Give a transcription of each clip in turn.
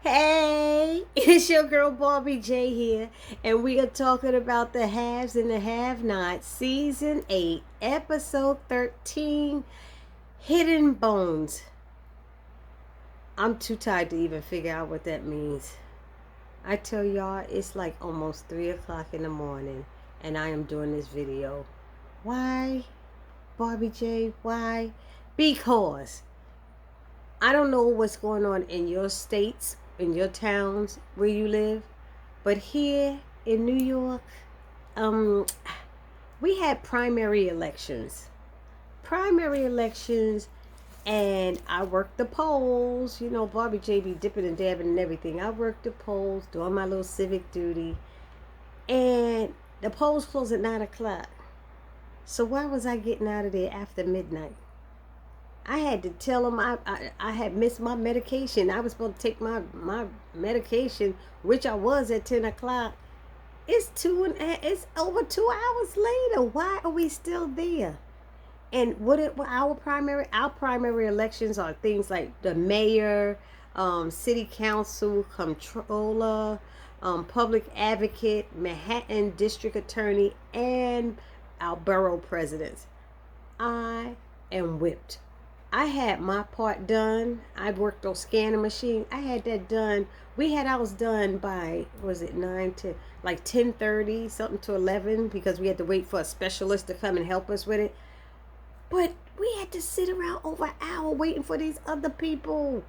Hey, it's your girl Barbie J here, and we are talking about the haves and the have-nots, Season 8, Episode 13, Hidden Bones. I'm too tired to even figure out what that means. I tell y'all, it's like almost 3 o'clock in the morning, and I am doing this video. Why, Barbie J? Why? Because I don't know what's going on in your states, in your towns where you live, but here in New York, um, we had primary elections. Primary elections, and I worked the polls. You know, Barbie J be dipping and dabbing and everything. I worked the polls, doing my little civic duty, and the polls close at 9 o'clock. So why was I getting out of there after midnight? I had to tell them I had missed my medication. I was supposed to take my medication, which I was at 10 o'clock. It's over 2 hours later. Why are we still there? And what our primary elections are things like the mayor, city council, comptroller, public advocate, Manhattan district attorney, and our borough presidents. I am whipped. I had my part done. I worked on scanning machine. I had that done. We had ours done by, was it 9 to like 10:30, something to 11, because we had to wait for a specialist to come and help us with it. But we had to sit around over an hour waiting for these other people.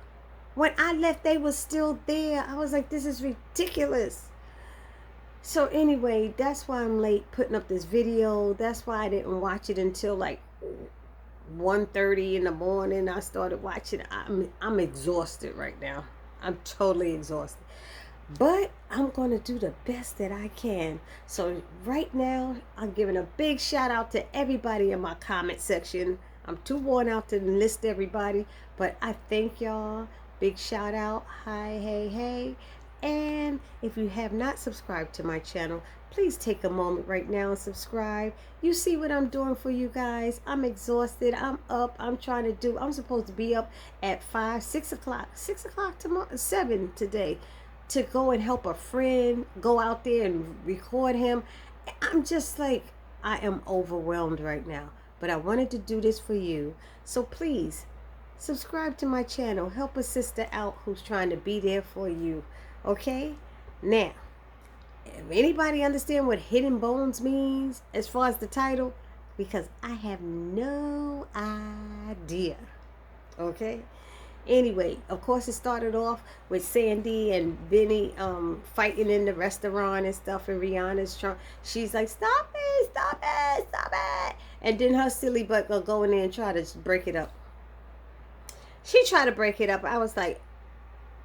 When I left, they were still there. I was like, this is ridiculous. So anyway, that's why I'm late putting up this video. That's why I didn't watch it until like 1:30 in the morning. I started watching. I'm exhausted right now. I'm totally exhausted, but I'm gonna do the best that I can. So right now, I'm giving a big shout out to everybody in my comment section. I'm too worn out to list everybody, but I thank y'all. Big shout out. Hi, hey, hey. And if you have not subscribed to my channel, please take a moment right now and subscribe. You see what I'm doing for you guys. I'm exhausted. I'm up. I'm supposed to be up at 5, 6 o'clock. 6 o'clock tomorrow, 7 today, to go and help a friend, go out there and record him. I'm just like, I am overwhelmed right now. But I wanted to do this for you. So please, subscribe to my channel. Help a sister out who's trying to be there for you. Okay? Now, if anybody understand what hidden bones means as far as the title, because I have no idea. Okay? Anyway, of course it started off with Sandy and Benny fighting in the restaurant and stuff, and Rihanna's trying, she's like, stop it, stop it, stop it. And then her silly butt go in there and try to break it up. She tried to break it up. I was like,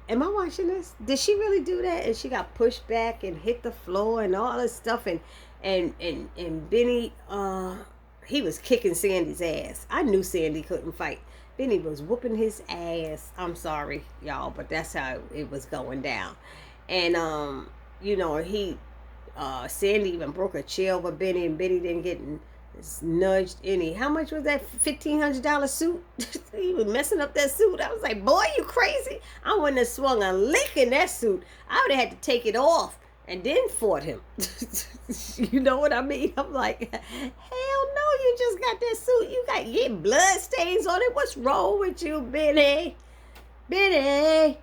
am I watching this? Did she really do that? And she got pushed back and hit the floor and all this stuff. And Benny, he was kicking Sandy's ass. I knew Sandy couldn't fight. Benny was whooping his ass. I'm sorry, y'all, but that's how it was going down. And you know, Sandy even broke a chair over Benny, and Benny didn't get nudged any. How much was that $1,500 suit? He was messing up that suit. I was like, boy, you crazy? I wouldn't have swung a lick in that suit. I would have had to take it off and then fought him. You know what I mean? I'm like, hell no, you just got that suit. You got blood stains on it. What's wrong with you, Benny? Benny,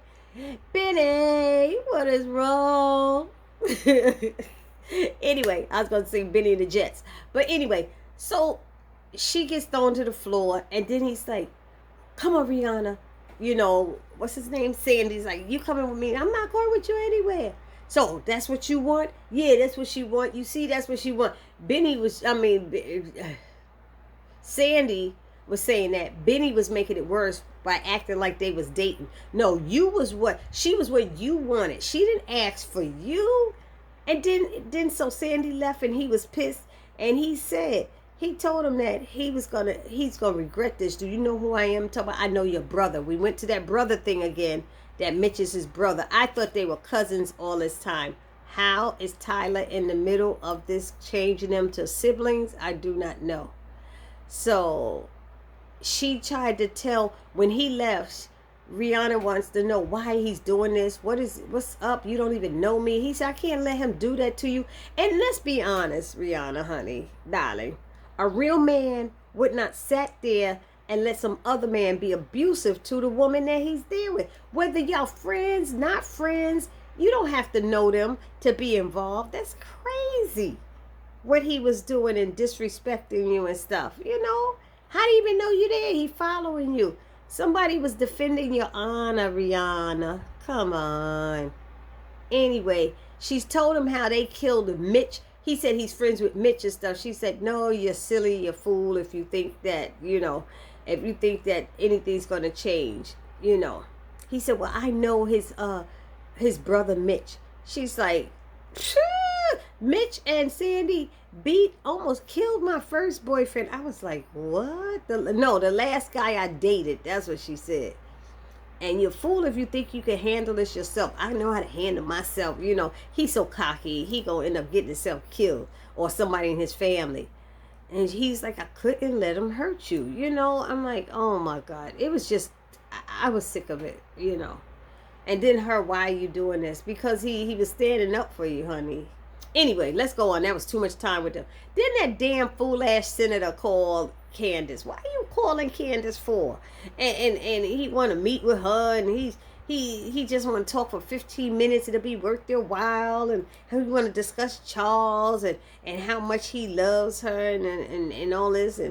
what is wrong? Anyway, I was going to sing Benny and the Jets. But anyway, so she gets thrown to the floor, and then he's like, come on, Rihanna. You know, what's his name? Sandy's like, you coming with me? I'm not going with you anywhere. So that's what you want? Yeah, that's what she want. You see, that's what she want. Sandy was saying that Benny was making it worse by acting like they was dating. No, she was what you wanted. She didn't ask for you. And then so Sandy left, and he was pissed, and he told him that he's gonna regret this. Do you know who I am? I know your brother. We went to that brother thing again. That Mitch is his brother. I thought they were cousins all this time. How is Tyler in the middle of this, changing them to siblings? I do not know. So she tried to tell, when he left, Rihanna wants to know why he's doing this. What's up? You don't even know me. He said, I can't let him do that to you. And let's be honest, Rihanna, honey, darling. A real man would not sat there and let some other man be abusive to the woman that he's there with. Whether y'all friends, not friends, you don't have to know them to be involved. That's crazy. What he was doing and disrespecting you and stuff, you know? How do you even know you there? He following you. Somebody was defending your honor, Rihanna. Come on. Anyway, she's told him how they killed Mitch. He said he's friends with Mitch and stuff. She said, no, you're silly, you're fool if you think that, if you think that anything's going to change, He said, well, I know his brother Mitch. She's like, Mitch and Sandy almost killed my first boyfriend. I was like, what? The last guy I dated. That's what she said. And you're a fool if you think you can handle this yourself. I know how to handle myself. He's so cocky. He gonna end up getting himself killed or somebody in his family. And he's like, I couldn't let him hurt you. I'm like, oh my God. It was just, I was sick of it, And then why are you doing this? Because he was standing up for you, honey. Anyway, let's go on. That was too much time with them. Then that damn fool-ass senator called Candace. Why are you calling Candace for? And he want to meet with her, and he just want to talk for 15 minutes. It'll be worth their while, and he want to discuss Charles and how much he loves her and all this.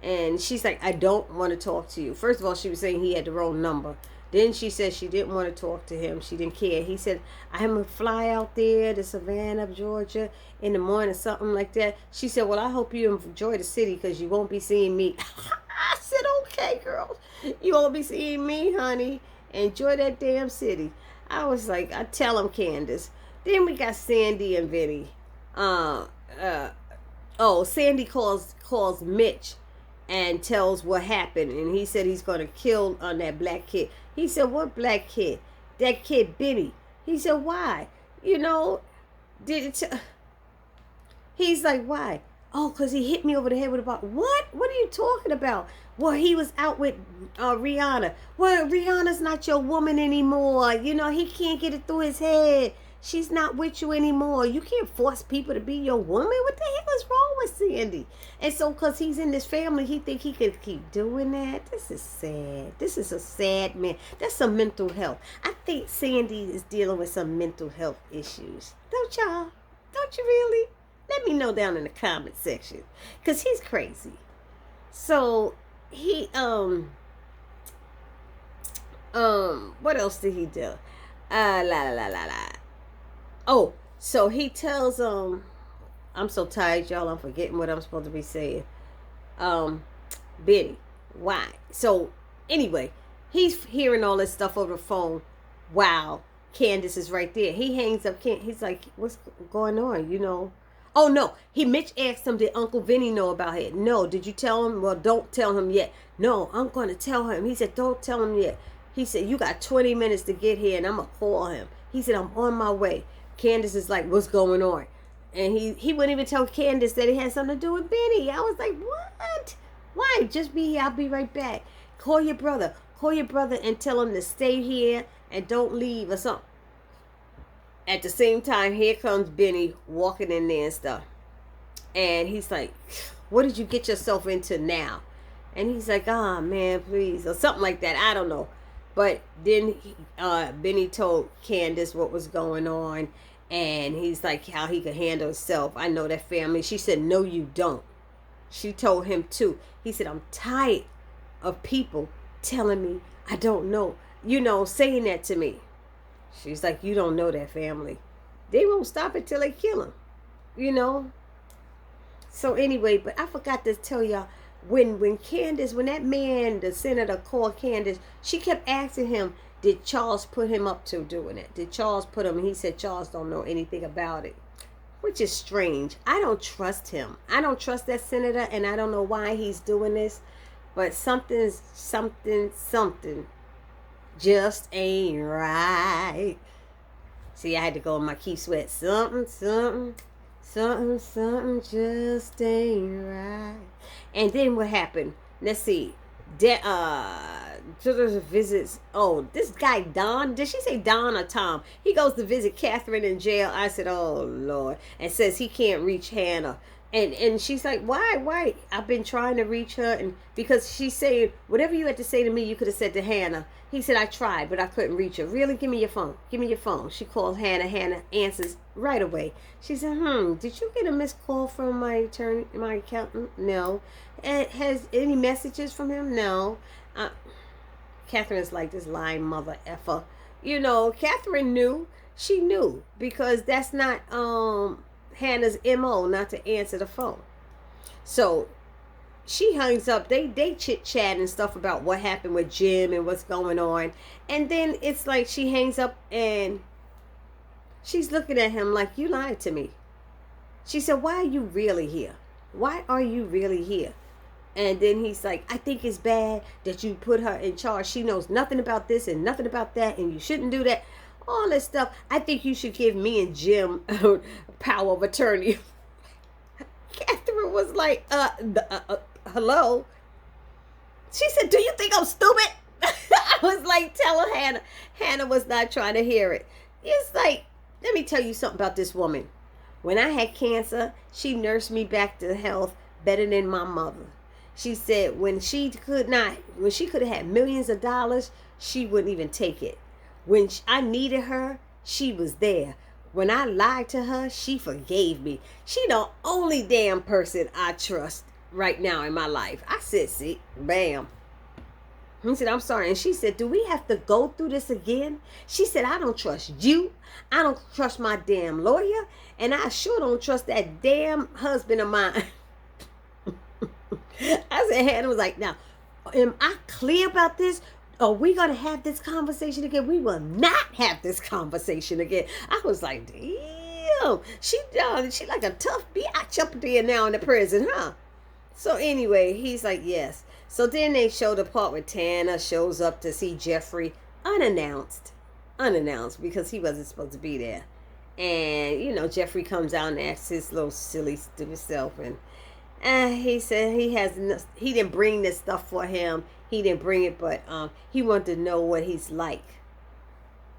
And she's like, I don't want to talk to you. First of all, she was saying he had the wrong number. Then she said she didn't want to talk to him. She didn't care. He said, I'm going to fly out there to Savannah, Georgia in the morning, something like that. She said, well, I hope you enjoy the city because you won't be seeing me. I said, okay, girls. You won't be seeing me, honey. Enjoy that damn city. I was like, I tell him, Candace. Then we got Sandy and Vinny. Sandy calls Mitch and tells what happened. And he said he's going to kill on that black kid. He said, what black kid? That kid, Benny. He said, why? He's like, why? Oh, because he hit me over the head with a bottle. What? What are you talking about? Well, he was out with Rihanna. Well, Rihanna's not your woman anymore. He can't get it through his head. She's not with you anymore. You can't force people to be your woman. What the hell is wrong with Sandy? And so because he's in this family, he think he could keep doing that. This is sad. This is a sad man. That's some mental health. I think Sandy is dealing with some mental health issues. Don't y'all? Don't you really? Let me know down in the comment section. Because he's crazy. So he, what else did he do? Oh, so he tells I'm so tired, y'all. I'm forgetting what I'm supposed to be saying. Benny, why? So anyway, he's hearing all this stuff over the phone. Wow, Candace is right there. He hangs up. He's like, what's going on? Oh no, Mitch asked him, did Uncle Vinny know about it? No. Did you tell him? Well, don't tell him yet. No, I'm going to tell him. He said, don't tell him yet. He said, you got 20 minutes to get here and I'm going to call him. He said, I'm on my way. Candace is like, what's going on? And he wouldn't even tell Candace that it had something to do with Benny. I was like, what? Why? Just be here. I'll be right back. Call your brother. Call your brother and tell him to stay here and don't leave or something. At the same time, here comes Benny walking in there and stuff. And he's like, what did you get yourself into now? And he's like, oh, man, please. Or something like that. I don't know. But then Benny told Candace what was going on. And he's like, how he could handle himself. I know that family. She said, no, you don't. She told him too. He said, I'm tired of people telling me I don't know. Saying that to me. She's like, you don't know that family. They won't stop it till they kill him. So anyway, but I forgot to tell y'all, when that man, the senator, called Candace, she kept asking him, did Charles put him up to doing it? Did Charles put him? And he said, Charles don't know anything about it, which is strange. I don't trust him. I don't trust that senator, and I don't know why he's doing this, but something just ain't right. See, I had to go in my Keith Sweat. Something just ain't right. And then what happened? Let's see. visits. Oh, this guy Don. Did she say Don or Tom? He goes to visit Catherine in jail. I said, oh Lord, and says he can't reach Hannah. And she's like, why? I've been trying to reach her, and because she's saying whatever you had to say to me, you could have said to Hannah. He said, I tried, but I couldn't reach her. Really? Give me your phone. Give me your phone. She called Hannah. Hannah answers right away. She said, did you get a missed call from my attorney, my accountant? No. And has any messages from him? No. Catherine's like this lying mother effer. Catherine knew. She knew, because that's not Hannah's MO, not to answer the phone. So she hangs up. They chit chat and stuff about what happened with Jim and what's going on. And then it's like she hangs up and she's looking at him like, you lied to me. She said, why are you really here? Why are you really here? And then he's like, I think it's bad that you put her in charge. She knows nothing about this and nothing about that, and you shouldn't do that. All this stuff. I think you should give me and Jim power of attorney. Catherine was like, hello? She said, do you think I'm stupid? I was like, tell her Hannah. Hannah was not trying to hear it. It's like, let me tell you something about this woman. When I had cancer, she nursed me back to health better than my mother. She said when she could have had millions of dollars, she wouldn't even take it. When I needed her, she was there. When I lied to her, she forgave me. She the only damn person I trust right now in my life. I said, see, bam. He said, I'm sorry. And she said, do we have to go through this again? She said, I don't trust you. I don't trust my damn lawyer. And I sure don't trust that damn husband of mine. I said, Hannah was like, now, am I clear about this? Are we going to have this conversation again? We will not have this conversation again. I was like, damn. She like a tough bitch up there now in the prison, huh? So anyway, he's like, yes. So then they show the part where Tana shows up to see Jeffrey unannounced because he wasn't supposed to be there. And, Jeffrey comes out and asks his little silly, stupid self, and he said he didn't bring this stuff for him. He didn't bring it, but he wanted to know what he's like.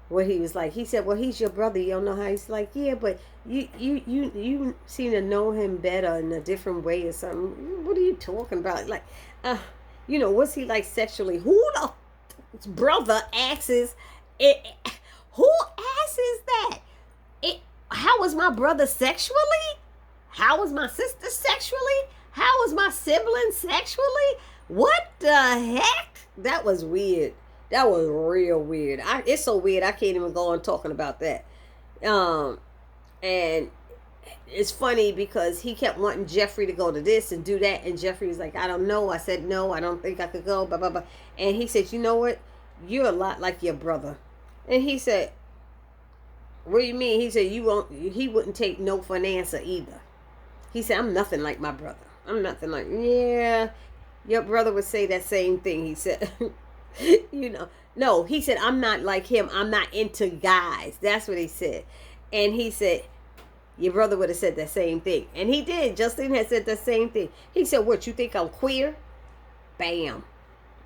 What he was like. He said, well, he's your brother. You don't know how he's like. Yeah, but you seem to know him better in a different way or something. What are you talking about? Like, what's he like sexually? Who the brother asks it? Who asks that? How was my brother sexually? How was my sister sexually? How was my sibling sexually? What the heck? That was weird. That was real weird. It's so weird I can't even go on talking about that. And it's funny because he kept wanting Jeffrey to go to this and do that, and Jeffrey was like, I don't know. I said no, I don't think I could go, blah blah blah. And he said, you know what? You're a lot like your brother. And he said, what do you mean? He said he wouldn't take no for an answer either. He said, I'm nothing like my brother. I'm nothing like, yeah, your brother would say that same thing. He said, no, he said, I'm not like him. I'm not into guys. That's what he said. And he said, your brother would have said the same thing. And he did. Justin had said the same thing. He said, what, you think I'm queer? Bam.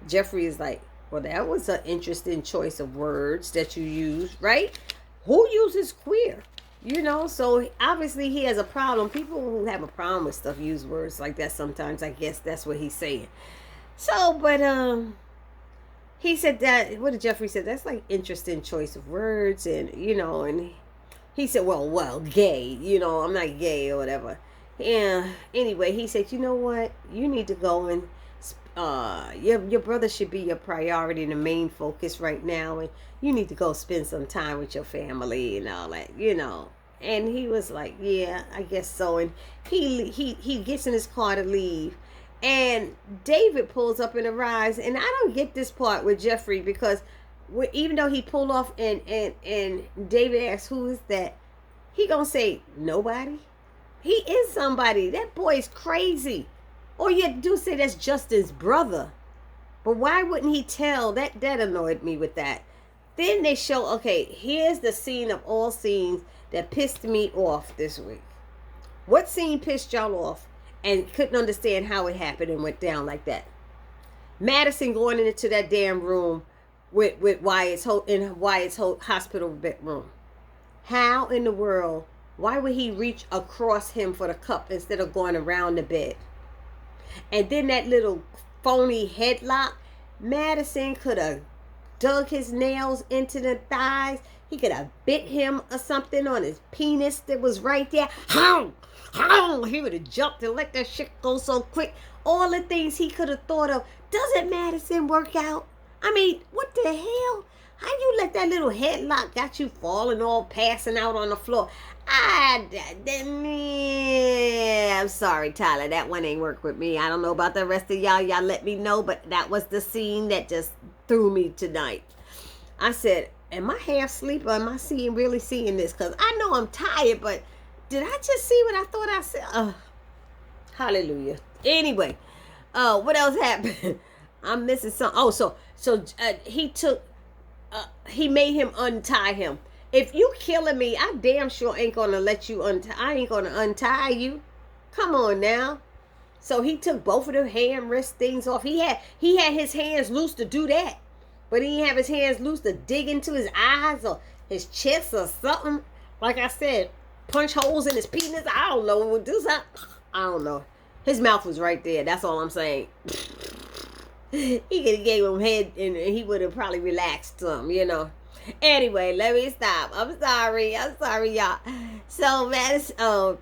Jeffrey is like, well, that was an interesting choice of words that you used, right? Who uses queer? So obviously he has a problem. People who have a problem with stuff use words like that sometimes. I guess that's what he's saying. So, but he said that, what did Jeffrey say? That's like interesting choice of words. And, and he said, well, gay. I'm not gay or whatever. Yeah. Anyway, he said, you know what? You need to go and your brother should be your priority and the main focus right now, and you need to go spend some time with your family and all that, And he was like, yeah, I guess so. And he gets in his car to leave, and David pulls up in a rise. And I don't get this part with Jeffrey, because even though he pulled off and David asks, who is that? He gonna say nobody. He is somebody. That boy's crazy. Or you do say that's Justin's brother. But why wouldn't he tell? That annoyed me with that. Then they show, okay, here's the scene of all scenes that pissed me off this week. What scene pissed y'all off and couldn't understand how it happened and went down like that? Madison going into that damn room with Wyatt's hospital bedroom. How in the world? Why would he reach across him for the cup instead of going around the bed? And then that little phony headlock. Madison could have dug his nails into the thighs. He could have bit him or something on his penis that was right there. How? He would have jumped and let that shit go so quick. All the things he could have thought of. Doesn't Madison work out? I mean, what the hell? How you let that little headlock got you falling all passing out on the floor? I'm sorry, Tyler. That one ain't work with me. I don't know about the rest of y'all. Y'all let me know. But that was the scene that just threw me tonight. I said, am I half asleep or am I really seeing this? Because I know I'm tired, but did I just see what I thought I said? Hallelujah. Anyway, what else happened? I'm missing something. Oh, so he made him untie him. If you killing me, I damn sure ain't gonna let you untie. I ain't gonna untie you. Come on now. So he took both of the hand wrist things off. He had his hands loose to do that, but he didn't have his hands loose to dig into his eyes or his chest or something. Like I said, punch holes in his penis. I don't know. Do something. I don't know. His mouth was right there. That's all I'm saying. He could have gave him head and he would have probably relaxed some, you know. Anyway, let me stop. I'm sorry, y'all. So Madison,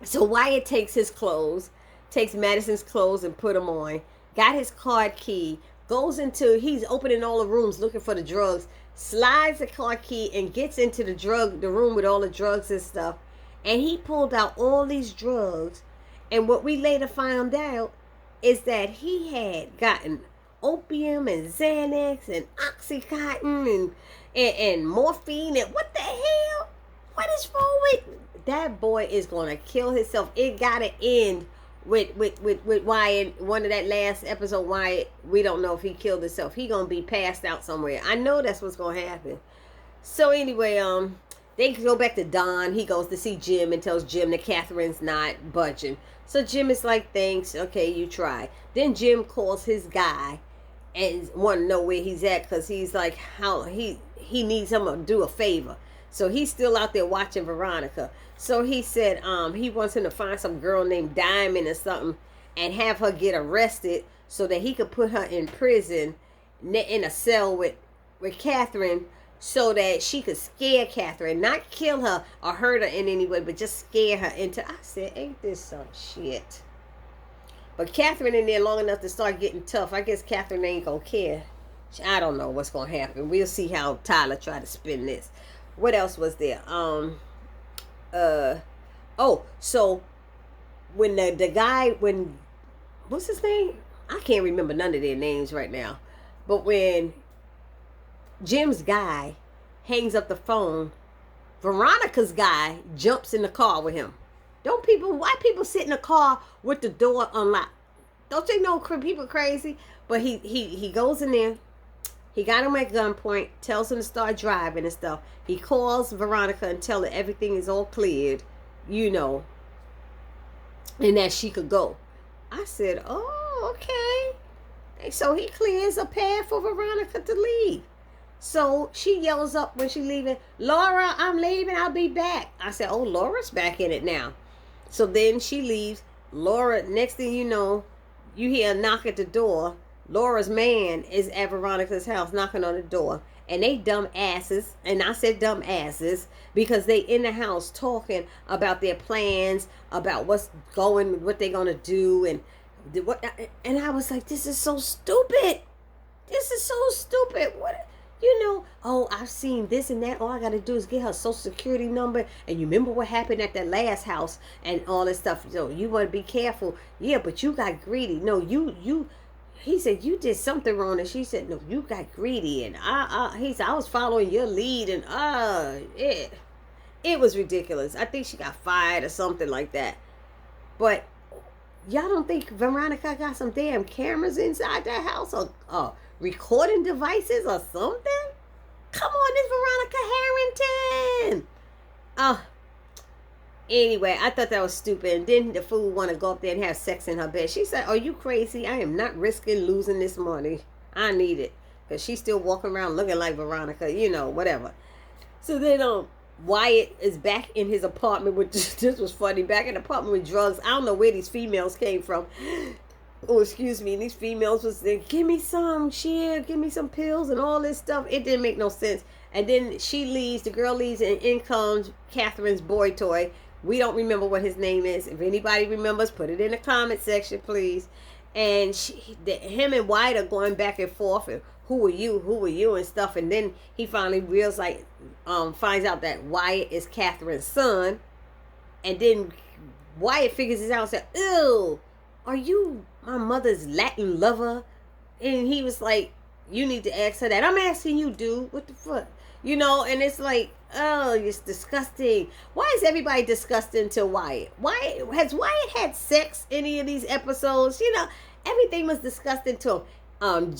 so Wyatt takes Madison's clothes and put them on. Got his card key. He's opening all the rooms looking for the drugs. Slides the card key and gets into the room with all the drugs and stuff. And he pulled out all these drugs. And what we later found out is that he had gotten opium and Xanax and Oxycontin and morphine and what the hell? What is wrong with that boy? Is gonna kill himself. It gotta end with Wyatt. One of that last episode, Wyatt, we don't know if he killed himself. He gonna be passed out somewhere. I know that's what's gonna happen. So anyway, they go back to Don. He goes to see Jim and tells Jim that Catherine's not budging. So Jim is like, thanks, okay, you try. Then Jim calls his guy and want to know where he's at because he's like, how he needs him to do a favor. So he's still out there watching Veronica. So he said he wants him to find some girl named Diamond or something and have her get arrested so that he could put her in prison in a cell with Catherine, so that she could scare Catherine, not kill her or hurt her in any way, but just scare her into. I said, ain't this some shit? But Catherine in there long enough to start getting tough. I guess Catherine ain't gonna care. I don't know what's gonna happen. We'll see how Tyler try to spin this. What else was there? So when the guy, what's his name? I can't remember none of their names right now. But when Jim's guy hangs up the phone, Veronica's guy jumps in the car with him. Why people sit in the car with the door unlocked? Don't you know people crazy? But he goes in there. He got him at gunpoint, tells him to start driving and stuff. He calls Veronica and tells her everything is all cleared, you know, and that she could go. I said, oh, okay. And so he clears a path for Veronica to leave. So she yells up when she's leaving, Laura, I'm leaving, I'll be back. I said, oh, Laura's back in it now. So then she leaves. Laura, next thing you know, you hear a knock at the door. Laura's man is at Veronica's house knocking on the door. And they dumb asses, and I said dumb asses, because they in the house talking about their plans, about what they're going to do. And I was like, this is so stupid. This is so stupid. What? You know, oh, I've seen this and that. All I got to do is get her social security number. And you remember what happened at that last house and all this stuff. So you want to be careful. Yeah, but you got greedy. No, he said, you did something wrong. And she said, no, you got greedy. And he said, I was following your lead. And it was ridiculous. I think she got fired or something like that. But y'all don't think Veronica got some damn cameras inside that house or recording devices or something? Come on, this Veronica Harrington. Anyway, I thought that was stupid. And then the fool want to go up there and have sex in her bed. She said, "Are you crazy? I am not risking losing this money. I need it." Because she's still walking around looking like Veronica, whatever. So then Wyatt is back in his apartment with, this was funny, back in the apartment with drugs. I don't know where these females came from. Oh, excuse me. These females was there, give me some shit, give me some pills and all this stuff. It didn't make no sense. And then she leaves, the girl leaves, and in comes Catherine's boy toy. We don't remember what his name is. If anybody remembers, put it in the comment section, please. And him and Wyatt are going back and forth, and who are you, and stuff. And then he finally finds out that Wyatt is Catherine's son. And then Wyatt figures this out and said, "Ew, are you my mother's Latin lover?" And he was like, "You need to ask her that." "I'm asking you, dude. What the fuck?" And it's like, oh, it's disgusting. Why is everybody disgusting to Wyatt? Has Wyatt had sex any of these episodes? Everything was disgusting to him.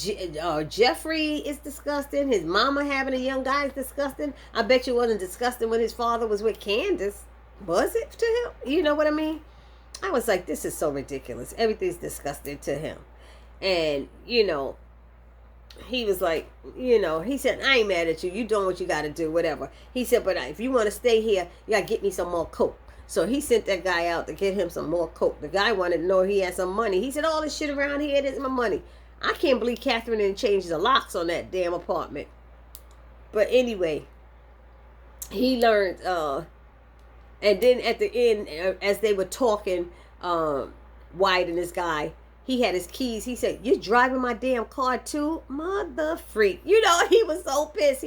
Jeffrey is disgusting. His mama having a young guy is disgusting. I bet you wasn't disgusting when his father was with Candace. Was it to him? You know what I mean? I was like, this is so ridiculous. Everything's disgusting to him. And, he was like, he said, "I ain't mad at you. You doing what you got to do, whatever." He said, "But if you want to stay here, you got to get me some more coke." So he sent that guy out to get him some more coke. The guy wanted to know if he had some money. He said, "All this shit around here, this is my money." I can't believe Catherine didn't change the locks on that damn apartment. But anyway, he learned, and then at the end, as they were talking, Wyatt and this guy, he had his keys. He said, "You're driving my damn car too? Mother freak." He was so pissed.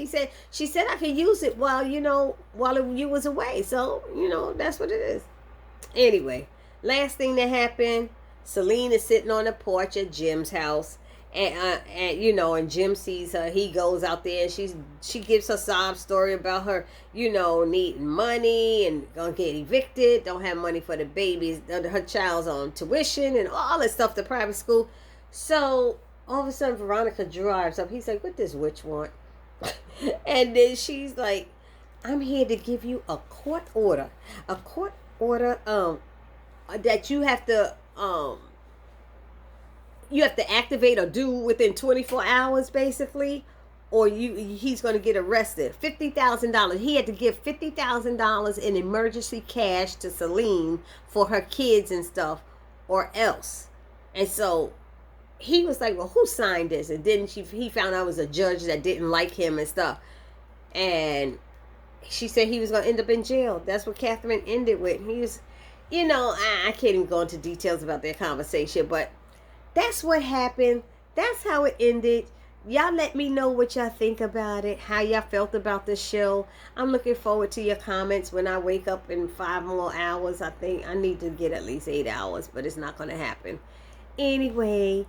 She said I could use it while you was away. So, that's what it is. Anyway, last thing that happened, Celine is sitting on the porch at Jim's house. And Jim sees her. He goes out there and she gives her sob story about her, needing money and gonna get evicted, don't have money for the babies, her child's on tuition and all this stuff to private school. So all of a sudden Veronica drives up. He's like, "What does witch want?" And then she's like, "I'm here to give you a court order. A court order that you have to activate or do within 24 hours, basically, or he's going to get arrested. $50,000. He had to give $50,000 in emergency cash to Celine for her kids and stuff, or else." And so he was like, "Well, who signed this?" And then he found out it was a judge that didn't like him and stuff. And she said he was going to end up in jail. That's what Catherine ended with. He was, I can't even go into details about their conversation, but that's what happened. That's how it ended. Y'all let me know what y'all think about it, how y'all felt about the show. I'm looking forward to your comments when I wake up in 5 more hours. I think I need to get at least 8 hours, but it's not going to happen. Anyway,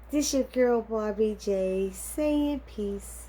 this your girl Barbie J saying peace.